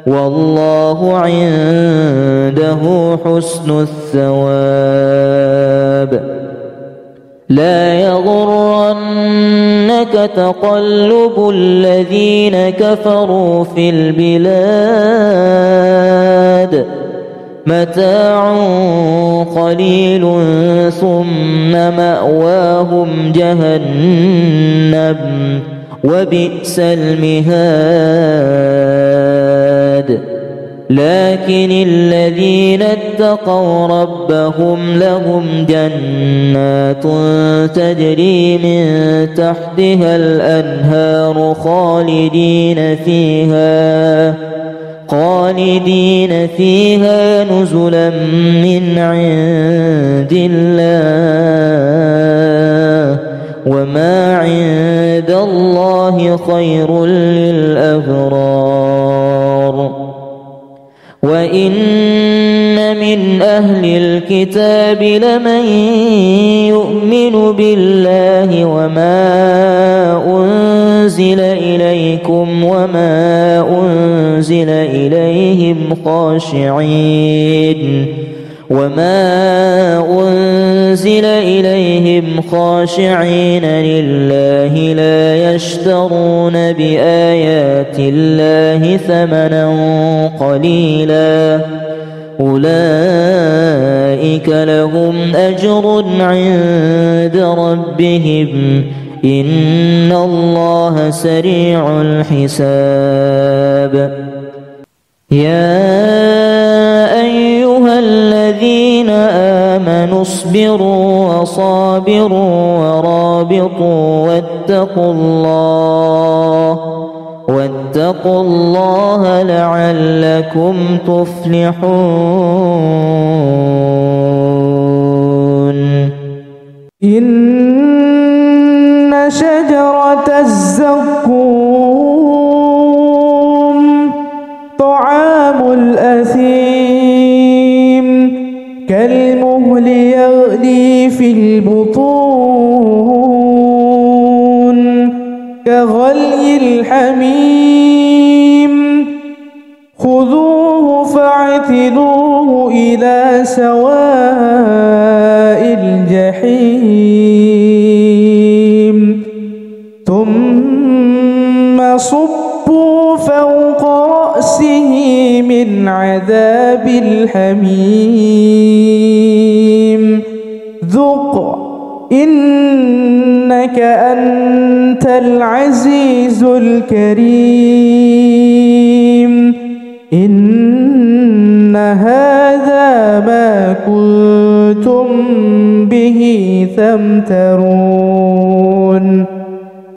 والله عنده حسن الثواب. لا يغرنك تقلب الذين كفروا في البلاد متاع قليل ثم مأواهم جهنم وبئس المهاد. لكن الذين اتقوا ربهم لهم جنات تجري من تحتها الأنهار خالدين فيها نزلا من عند الله وما عند الله خير للأبرار. وإن من أهل الكتاب لمن يؤمن بالله وما أنزل إليكم وما أنزل إليهم خاشعين لله لا يشترون بآيات الله ثمنا قليلا أولئك لهم أجر عند ربهم إن الله سريع الحساب. يا أيها الذين آمنوا اصبروا وصابروا ورابطوا واتقوا الله لعلكم تفلحون. إن شجرة الزقوم طعام الأثيم كالمهل يغلي في البطون كغلي الحميم خذوه فاعتلوه إلى سواء الجحيم ثم صبوا فوق رأسه من عذاب الحميم ذق إنك أنت العزيز الكريم.